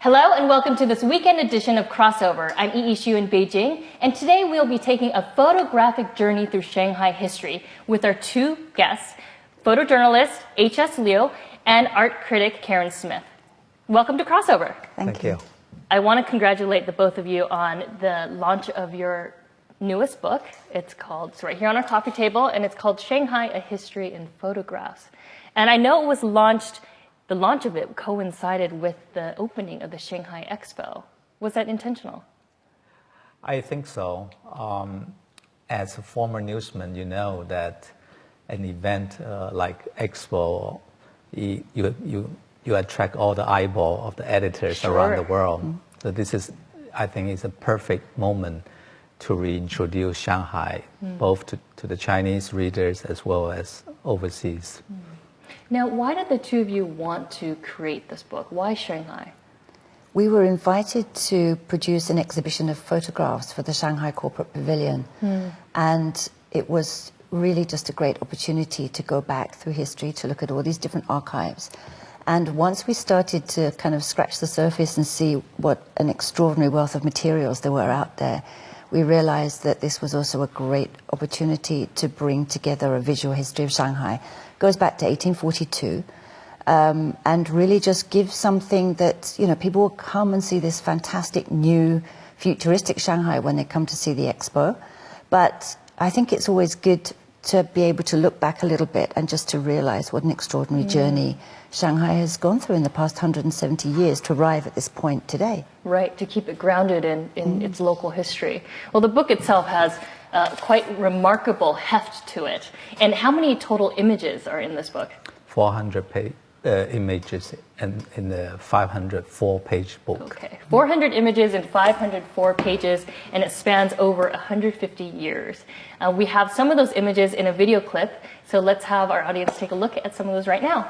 Hello and welcome to this weekend edition of Crossover. I'm Yi Xu in Beijing, and today we'll be taking a photographic journey through Shanghai history with our two guests, photojournalist H.S. Liu and art critic Karen Smith. Welcome to Crossover. Thank you. I want to congratulate the both of you on the launch of your newest book. It's right here on our coffee table, and it's called Shanghai, A History in Photographs. And I know it was launched. The launch of it coincided with the opening of the Shanghai Expo. Was that intentional? I think so. As a former newsman, you know that an event like Expo, you attract all the eyeball of the editors around the world. Mm-hmm. So this is, I think, is a perfect moment to reintroduce Shanghai, both to the Chinese readers as well as overseas. Now, why did the two of you want to create this book? Why Shanghai? We were invited to produce an exhibition of photographs for the Shanghai Corporate Pavilion. And it was really just a great opportunity to go back through history, to look at all these different archives. And once we started to kind of scratch the surface and see what an extraordinary wealth of materials there were out there, we realized that this was also a great opportunity to bring together a visual history of Shanghai. It goes back to 1842, and really just give something that, you know, people will come and see this fantastic new futuristic Shanghai when they come to see the expo. But I think it's always good to be able to look back a little bit and just to realize what an extraordinary journey Shanghai has gone through in the past 170 years to arrive at this point today. Right, to keep it grounded in its local history. Well, the book itself has quite remarkable heft to it. And how many total images are in this book? 400 images in the 504-page book. Okay, 400 images in 504 pages, and it spans over 150 years. We have some of those images in a video clip, so let's have our audience take a look at some of those right now.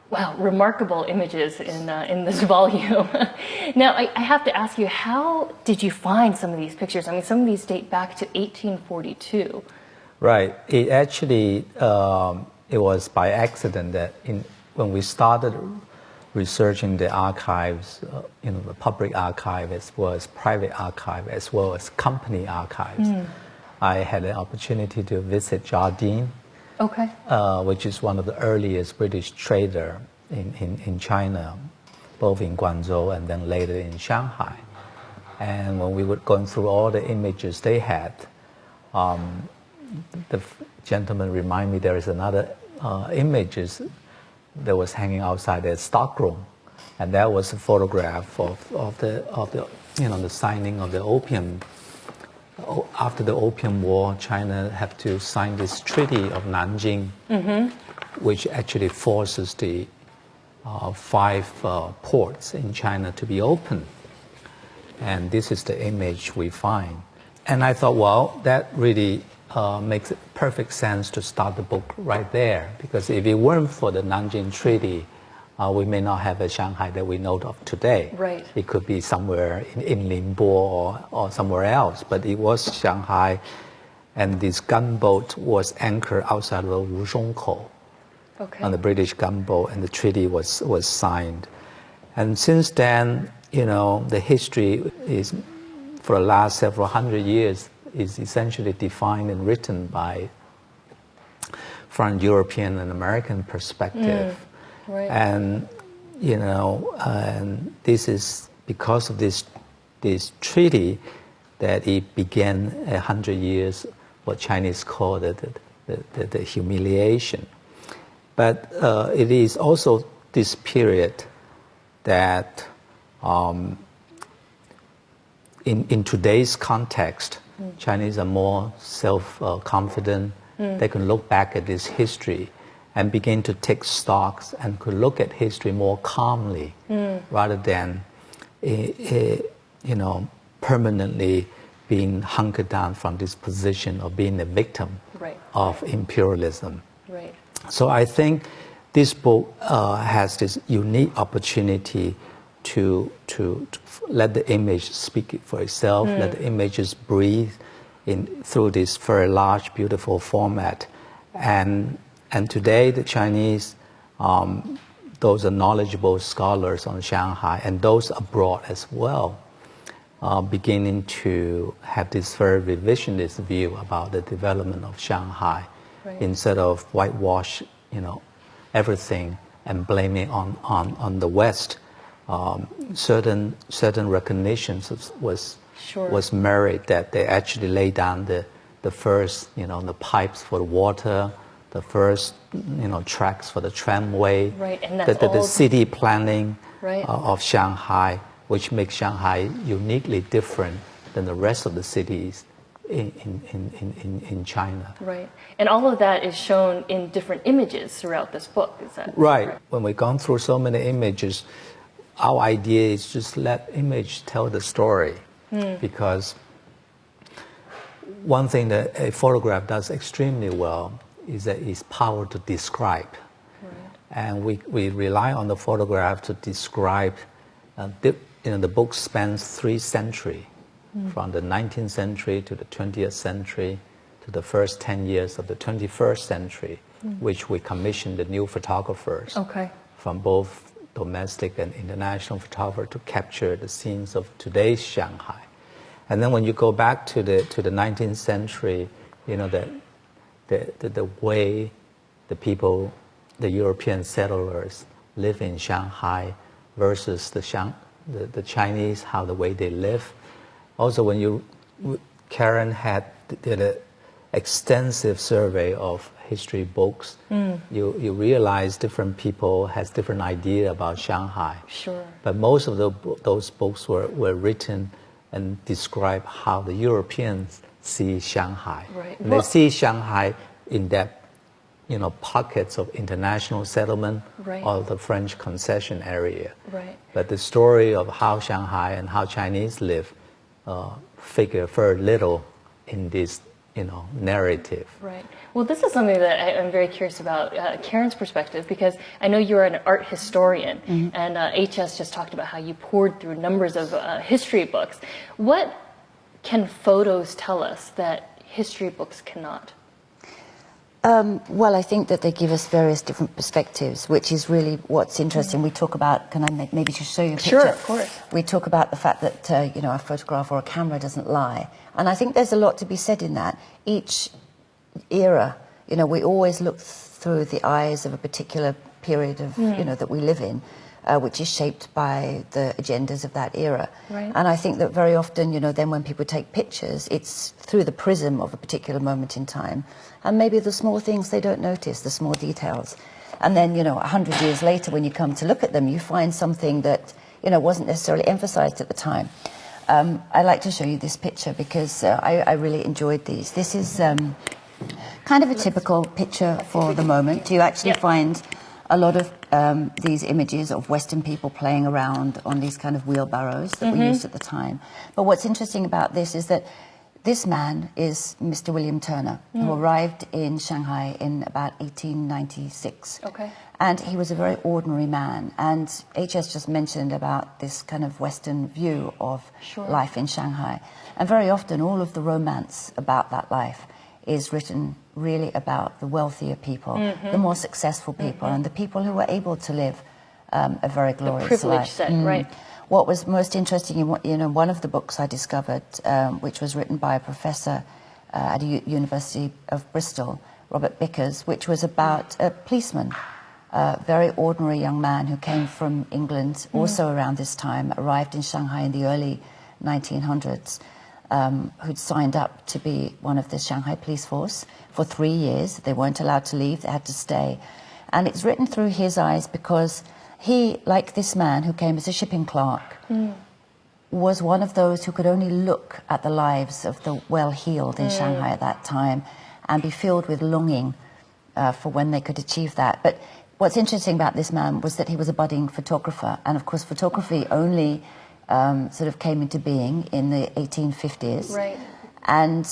Wow, remarkable images in this volume. Now, I have to ask you, how did you find some of these pictures? I mean, some of these date back to 1842. Right. It actually, it was by accident that when we started researching the archives, the public archive as well as private archive as well as company archives, I had an opportunity to visit Jardine. Okay. Which is one of the earliest British trader in China, both in Guangzhou and then later in Shanghai. And when we were going through all the images they had, the gentleman reminded me there is another images that was hanging outside their stockroom, and that was a photograph of the signing of the opium. After the Opium War, China had to sign this Treaty of Nanjing, which actually forces the 5 ports in China to be open. And this is the image we find. And I thought, well, that really makes perfect sense to start the book right there, because if it weren't for the Nanjing Treaty, we may not have a Shanghai that we know of today. Right. It could be somewhere in Ningbo or somewhere else, but it was Shanghai, and this gunboat was anchored outside of Wuzhongkou on the British gunboat, and the treaty was signed. And since then, the history is, for the last several hundred years, is essentially defined and written from European and American perspective. Right. And, and this is because of this treaty that it began 100 years, what Chinese call the humiliation. But it is also this period that in today's context, Chinese are more self-confident. They can look back at this history and begin to take stocks and could look at history more calmly rather than, permanently being hunkered down from this position of being a victim of imperialism. Right. So I think this book has this unique opportunity to let the image speak for itself, let the images breathe through this very large, beautiful format. And today the Chinese, those are knowledgeable scholars on Shanghai, and those abroad as well, beginning to have this very revisionist view about the development of Shanghai. Right. Instead of whitewash, everything and blaming on the West. Certain recognitions was merit that they actually laid down the first, the pipes for the water, the first, tracks for the tramway, right. And that's the city planning right. Of Shanghai, which makes Shanghai uniquely different than the rest of the cities in China. Right. And all of that is shown in different images throughout this book, is that right? Correct? When we've gone through so many images, our idea is just let image tell the story. Because one thing that a photograph does extremely well is that its power to describe. Right. And we rely on the photograph to describe, the book spans 3 centuries. From the 19th century to the 20th century to the first 10 years of the 21st century, which we commissioned the new photographers from both domestic and international photographers to capture the scenes of today's Shanghai. And then when you go back to the 19th century, the way the people, the European settlers live in Shanghai versus the Chinese, how the way they live. Also, when Karen did an extensive survey of history books, you realize different people has different idea about Shanghai. Sure. But most of those books were written and describe how the Europeans see Shanghai. Right. And they see Shanghai in that, pockets of international settlement right. or the French concession area. Right. But the story of how Shanghai and how Chinese live figure very little in this, narrative. Right. Well, this is something that I'm very curious about, Karen's perspective, because I know you're an art historian, and HS just talked about how you poured through numbers of history books. What can photos tell us that history books cannot? Well, I think that they give us various different perspectives, which is really what's interesting. We talk about, can I maybe just show you a picture? Sure, of course. We talk about the fact that, a photograph or a camera doesn't lie. And I think there's a lot to be said in that. Each era, we always look through the eyes of a particular period of, that we live in, which is shaped by the agendas of that era. Right. And I think that very often, then when people take pictures, it's through the prism of a particular moment in time. And maybe the small things they don't notice, the small details. And then, 100 years later, when you come to look at them, you find something that, wasn't necessarily emphasized at the time. I like to show you this picture because I really enjoyed these. This is kind of a typical picture for the moment. You actually find a lot of these images of Western people playing around on these kind of wheelbarrows that were used at the time. But what's interesting about this is that this man is Mr. William Turner, who arrived in Shanghai in about 1896. Okay. And he was a very ordinary man. And HS just mentioned about this kind of Western view of life in Shanghai. And very often all of the romance about that life is written really about the wealthier people, the more successful people, and the people who were able to live a very glorious life. The privilege set, right. What was most interesting in one of the books I discovered, which was written by a professor at the University of Bristol, Robert Bickers, which was about a policeman, a very ordinary young man who came from England, also around this time, arrived in Shanghai in the early 1900s, who'd signed up to be one of the Shanghai police force for 3 years. They weren't allowed to leave, they had to stay. And it's written through his eyes because he, like this man who came as a shipping clerk, was one of those who could only look at the lives of the well-heeled in Shanghai at that time and be filled with longing for when they could achieve that. But what's interesting about this man was that he was a budding photographer. And of course, photography only sort of came into being in the 1850s. Right. And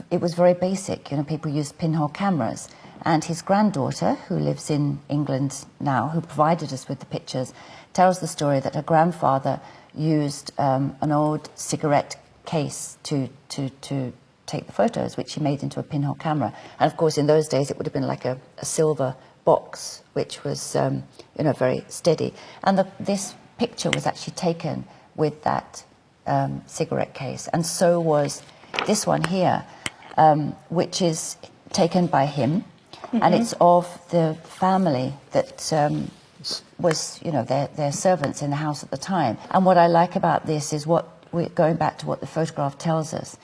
it was very basic. You know, people used pinhole cameras. And his granddaughter, who lives in England now, who provided us with the pictures, tells the story that her grandfather used an old cigarette case to take the photos, which he made into a pinhole camera. And of course, in those days, it would have been like a silver box, which was, very steady. And this picture was actually taken with that cigarette case. And so was this one here, which is taken by him. And it's of the family that was, their servants in the house at the time. And what I like about this is going back to what the photograph tells us,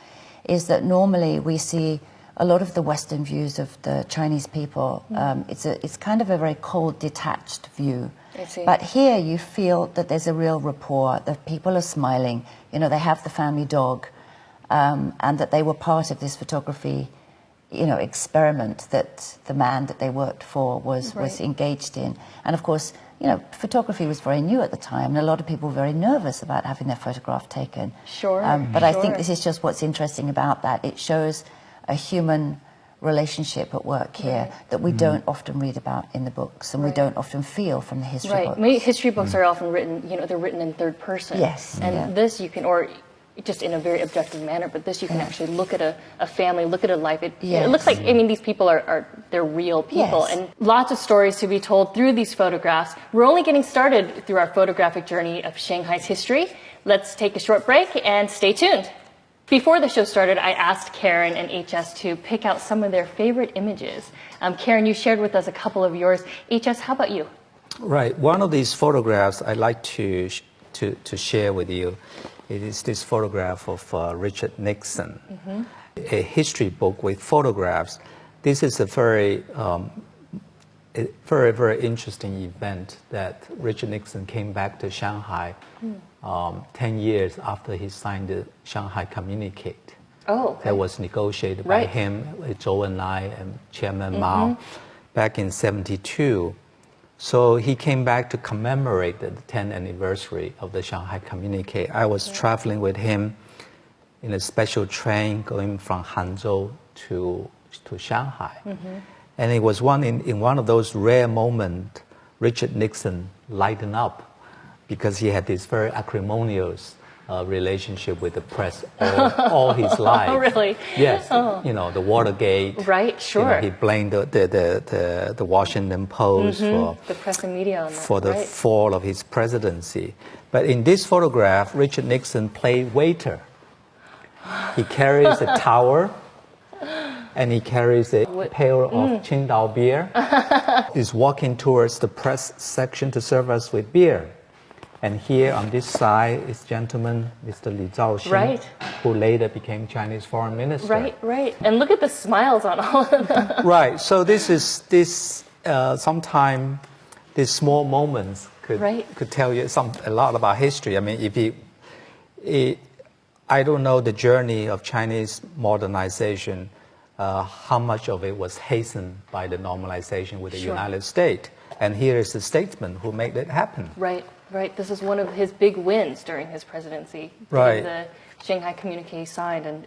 is that normally we see a lot of the Western views of the Chinese people. It's kind of a very cold, detached view. I see. But here you feel that there's a real rapport, that people are smiling, they have the family dog, and that they were part of this photography experiment that the man that they worked for was engaged in. And of course, photography was very new at the time, and a lot of people were very nervous about having their photograph taken. But I think this is just what's interesting about that. It shows a human relationship at work here that we don't often read about in the books, and we don't often feel from the history books. Many history books are often written, they're written in third person. Yes. And this you can, or just in a very objective manner, but this you can actually look at a family, look at a life. It looks like, these people they're real people. Yes. And lots of stories to be told through these photographs. We're only getting started through our photographic journey of Shanghai's history. Let's take a short break and stay tuned. Before the show started, I asked Karen and HS to pick out some of their favorite images. Karen, you shared with us a couple of yours. HS, how about you? Right. One of these photographs I'd like to share with you. It is this photograph of Richard Nixon, a history book with photographs. This is a very, very interesting event that Richard Nixon came back to Shanghai 10 years after he signed the Shanghai Communique. Oh, okay. That was negotiated by him, with Zhou Enlai and Chairman Mao back in '72. So he came back to commemorate the 10th anniversary of the Shanghai Communique. I was traveling with him in a special train going from Hangzhou to Shanghai. And it was in one of those rare moments, Richard Nixon lightened up because he had this very acrimonious relationship with the press all his life. Oh, really? Yes. The Watergate. Right, sure. He blamed the Washington Post for the press and media on that, for the fall of his presidency. But in this photograph, Richard Nixon played waiter. He carries a towel and he carries a pail of Qingdao beer. He's walking towards the press section to serve us with beer. And here on this side is gentleman, Mr. Li Zhaoxin, who later became Chinese foreign minister. Right. And look at the smiles on all of them. Right. So sometimes these small moments could tell you a lot about history. I mean, I don't know the journey of Chinese modernization, how much of it was hastened by the normalization with the United States. And here is the statesman who made it happen. Right, right. This is one of his big wins during his presidency. Right. The Shanghai Communique signed, and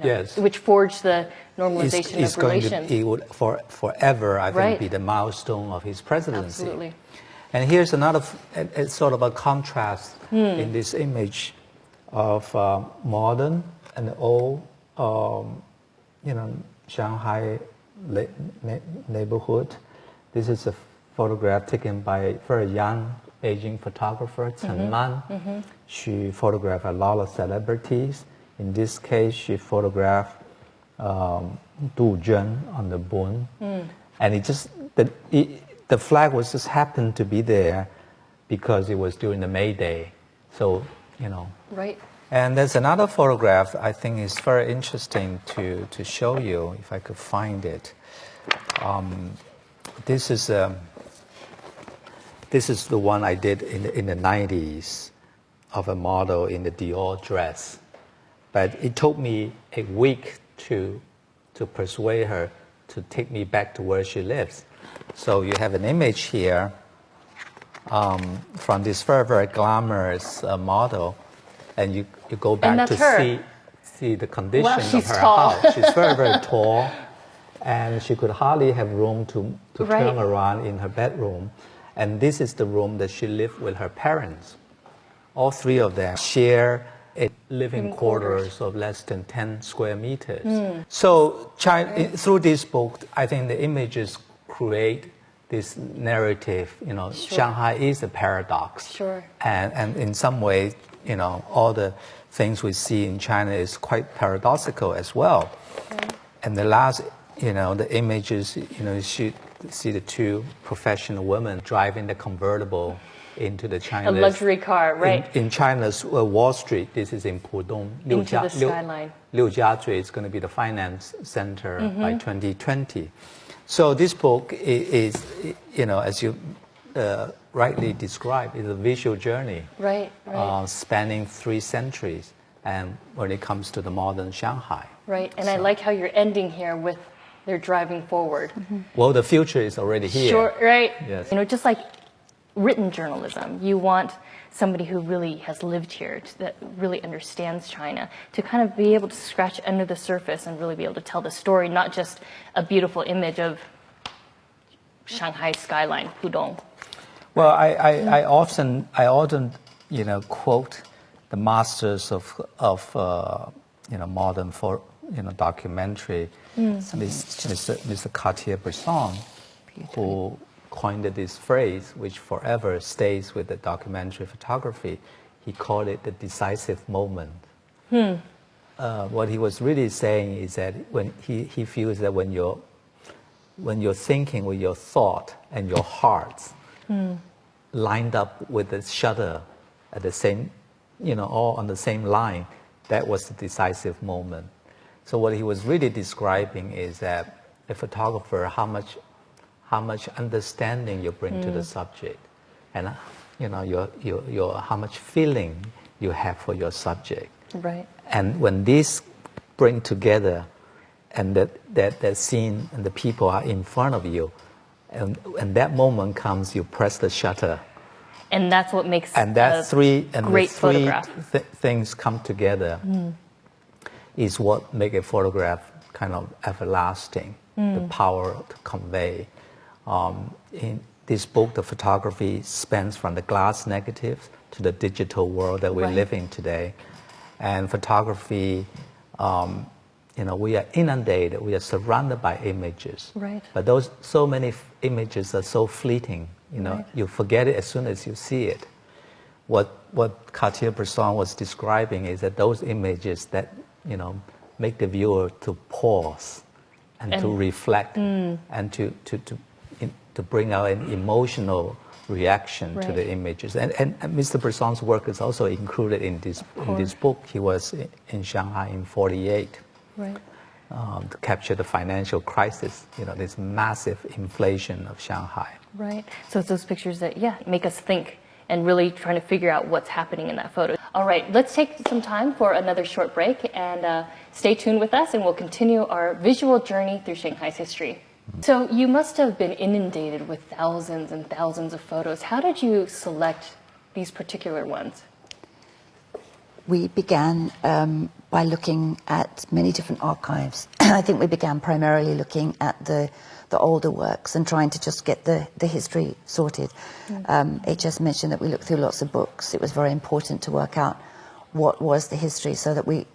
Yes. which forged the normalization It's of going relations. to, it would forever, I think, Right. be the milestone of his presidency. Absolutely. And here's another, it's sort of a contrast in this image of modern and old, Shanghai neighborhood. This is a photograph taken by a very young Beijing photographer, Chen Man. She photographed a lot of celebrities. In this case, she photographed Du Zhen on the Bund. And it just, the flag was just happened to be there because it was during the May Day. So, Right. And there's another photograph I think is very interesting to show you, if I could find it. This is the one I did in the 90s of a model in the Dior dress. But it took me a week to persuade her to take me back to where she lives. So you have an image here from this very, very glamorous model, and you go back to see the condition of her house. She's very, very tall, and she could hardly have room to turn around in her bedroom. And this is the room that she lived with her parents. All three of them share a living quarters of less than 10 square meters. So through this book, I think the images create this narrative, Shanghai is a paradox. Sure. And in some way, all the things we see in China is quite paradoxical as well. Right. And the last, the images, you should see the two professional women driving the convertible into the China's... A luxury car, right. In China's Wall Street, this is in Pudong. Into the skyline. Liujiazui is going to be the finance center by 2020. So this book is, as you rightly described, is a visual journey. Right. Spanning 3 centuries, and when it comes to the modern Shanghai. Right, and I like how you're ending here with they're driving forward. Well, the future is already here. Sure, right. Yes. Just like written journalism, you want somebody who really has lived here, that really understands China, to kind of be able to scratch under the surface and really be able to tell the story, not just a beautiful image of Shanghai skyline, Pudong. Well, I often quote the masters of modern documentary, Mr. Cartier-Bresson, who coined this phrase, which forever stays with the documentary photography. He called it the decisive moment. What he was really saying is that when he feels that when you're thinking with your thought and your hearts lined up with the shutter at the same, all on the same line, that was the decisive moment. So what he was really describing is that a photographer, how much understanding you bring to the subject, and your how much feeling you have for your subject. Right. And when these bring together, and that scene and the people are in front of you, and that moment comes, you press the shutter. And that's what makes and that a three photograph. Things come together is what make a photograph kind of everlasting. The power to convey. In this book, the photography spans from the glass negatives to the digital world that we live in today. And photography, we are inundated, we are surrounded by images. Right. But so many images are so fleeting, you forget it as soon as you see it. What Cartier-Bresson was describing is that those images that, make the viewer to pause and to reflect and to bring out an emotional reaction to the images. And Mr. Bresson's work is also included in this book. He was in Shanghai in 1948 to capture the financial crisis, this massive inflation of Shanghai. Right. So it's those pictures that, make us think and really trying to figure out what's happening in that photo. All right, let's take some time for another short break and stay tuned with us, and we'll continue our visual journey through Shanghai's history. So you must have been inundated with thousands and thousands of photos. How did you select these particular ones? We began by looking at many different archives. I think we began primarily looking at the older works and trying to just get the history sorted. HS mentioned that we looked through lots of books. It was very important to work out what was the history so that we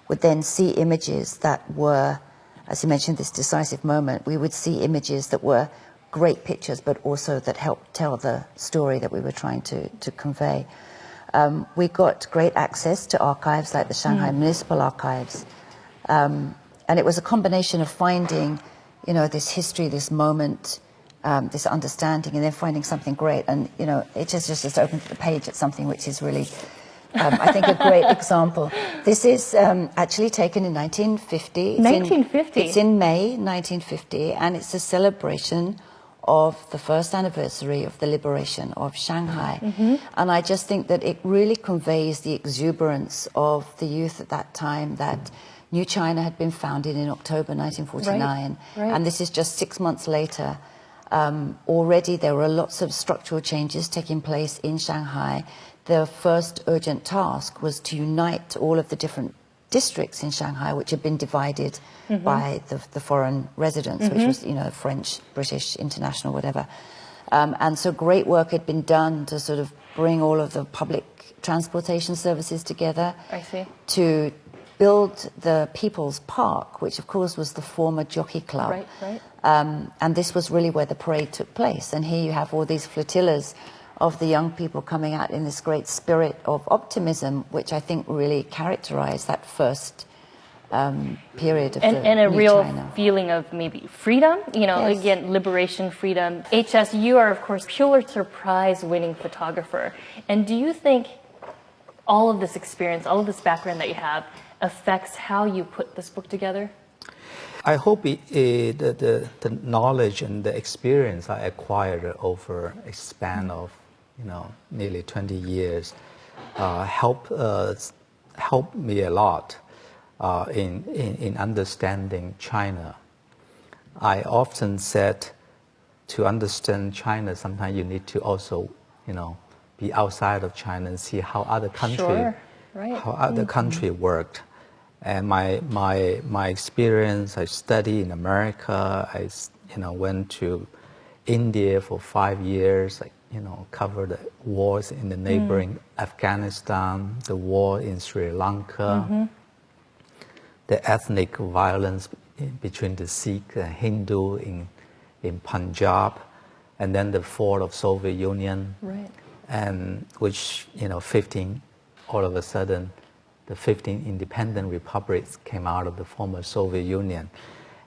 would then see images that were, as you mentioned, this decisive moment, we would see images that were great pictures, but also that helped tell the story that we were trying to convey. We got great access to archives like the Shanghai Municipal Archives. And it was a combination of finding, this history, this moment, this understanding, and then finding something great. And, it just opened the page at something which is really, I think, a great example. This is actually taken in 1950. 1950? It's in May 1950, and it's a celebration of the first anniversary of the liberation of Shanghai. And I just think that it really conveys the exuberance of the youth at that time, that New China had been founded in October 1949. Right. And this is just 6 months later. Already there were lots of structural changes taking place in Shanghai. The first urgent task was to unite all of the different districts in Shanghai, which had been divided by the foreign residents, which was, French, British, international, whatever. And so great work had been done to sort of bring all of the public transportation services together. I see. To build the People's Park, which of course was the former Jockey Club. Right. And this was really where the parade took place. And here you have all these flotillas of the young people coming out in this great spirit of optimism, which I think really characterized that first period of and a New real China. feeling of maybe freedom, Yes. again, liberation, freedom. HS, you are, of course, Pulitzer Prize winning photographer. And do you think all of this experience, all of this background that you have affects how you put this book together? I hope the knowledge and the experience I acquired over a span of nearly 20 years help me a lot in understanding China. I often said to understand China, sometimes you need to also be outside of China and see how other country worked. And my experience, I studied in America. I went to India for 5 years. I covered the wars in the neighboring Afghanistan, the war in Sri Lanka, the ethnic violence between the Sikh and Hindu in Punjab, and then the fall of Soviet Union, and which 15 all of a sudden. The 15 independent republics came out of the former Soviet Union.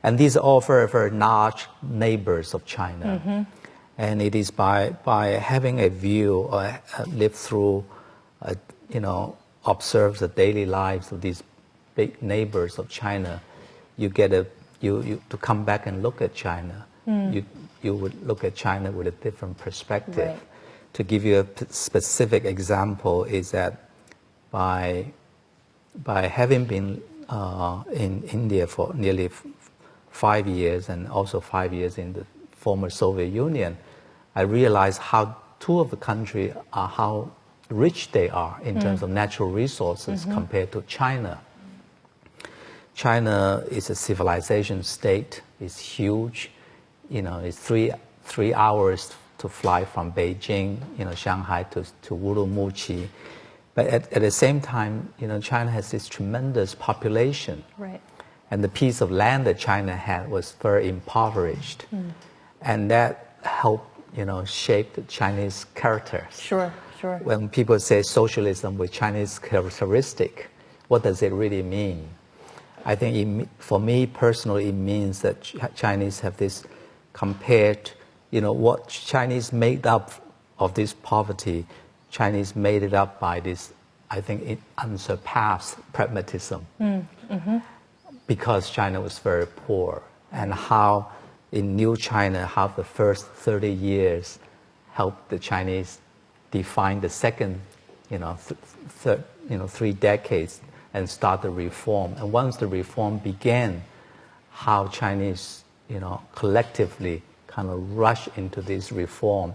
And these are all very, very large neighbors of China. And it is by having a view, live through, observe the daily lives of these big neighbors of China, you get you to come back and look at China. You would look at China with a different perspective. Right. To give you a specific example is that by having been in India for nearly 5 years and also 5 years in the former Soviet Union, I realized how two of the countries are how rich they are in terms of natural resources compared to China. China is a civilization state. It's huge. It's three hours to fly from Beijing, Shanghai to Urumqi. But at the same time, China has this tremendous population. Right. And the piece of land that China had was very impoverished. And that helped, shape the Chinese character. Sure. When people say socialism with Chinese characteristic, what does it really mean? I think for me personally, it means that Chinese have this compared, what Chinese made up of this poverty, Chinese made it up by this, I think, unsurpassed pragmatism. Because China was very poor, and how in New China, how the first 30 years helped the Chinese define the second, 3 decades and start the reform. And once the reform began, how Chinese collectively kind of rush into this reform.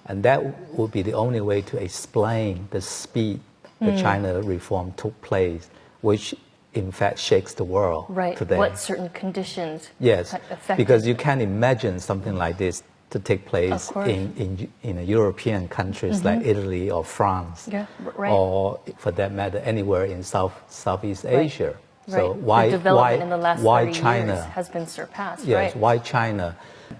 And that would be the only way to explain the speed the China reform took place, which in fact shakes the world today. What certain conditions Yes, affected. because you can't imagine something like this to take place in European countries like Italy or France, or for that matter, anywhere in Southeast Asia. So why the development in the last 30 China years has been surpassed? Yes, why China?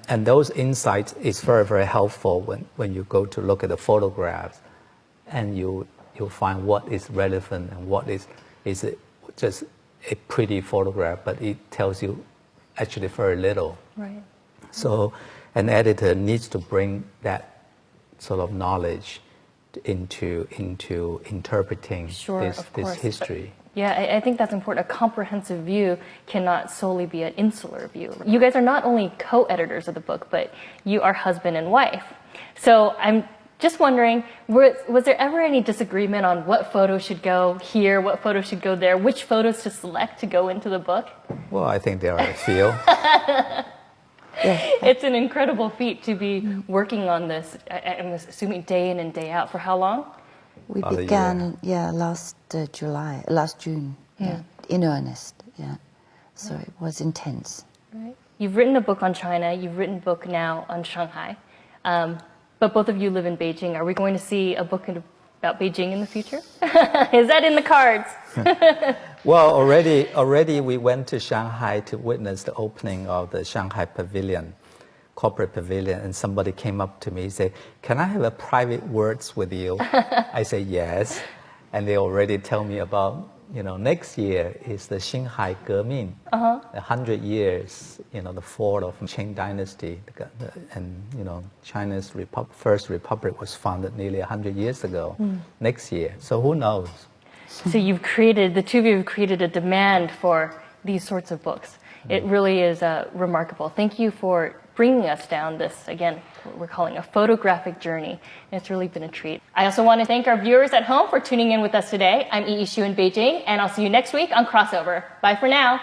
And those insights is very, very helpful when you go to look at the photographs, and you'll find what is relevant and what is it just a pretty photograph, but it tells you actually very little. Right. So an editor needs to bring that sort of knowledge into interpreting this history. Yeah, I think that's important. A comprehensive view cannot solely be an insular view. You guys are not only co-editors of the book, but you are husband and wife. So I'm just wondering, was there ever any disagreement on what photos should go here, what photos should go there, which photos to select to go into the book? Well, I think there are a few. It's an incredible feat to be working on this, I'm assuming day in and day out. For how long? We began, last June, in earnest, So it was intense. Right. You've written a book on China, you've written a book now on Shanghai, but both of you live in Beijing. Are we going to see a book about Beijing in the future? Is that in the cards? Well, already we went to Shanghai to witness the opening of the Shanghai Pavilion, corporate pavilion, and somebody came up to me and said, "Can I have a private words with you?" I said, "Yes." And they already tell me about, next year is the Xinhai Geming, 100 years, the fall of Qing dynasty. And, China's first republic was founded nearly 100 years ago, next year. So who knows? So the two of you have created a demand for these sorts of books. It really is remarkable. Thank you for bringing us down this, again, what we're calling a photographic journey. And it's really been a treat. I also want to thank our viewers at home for tuning in with us today. I'm Yi Shu in Beijing, and I'll see you next week on Crossover. Bye for now.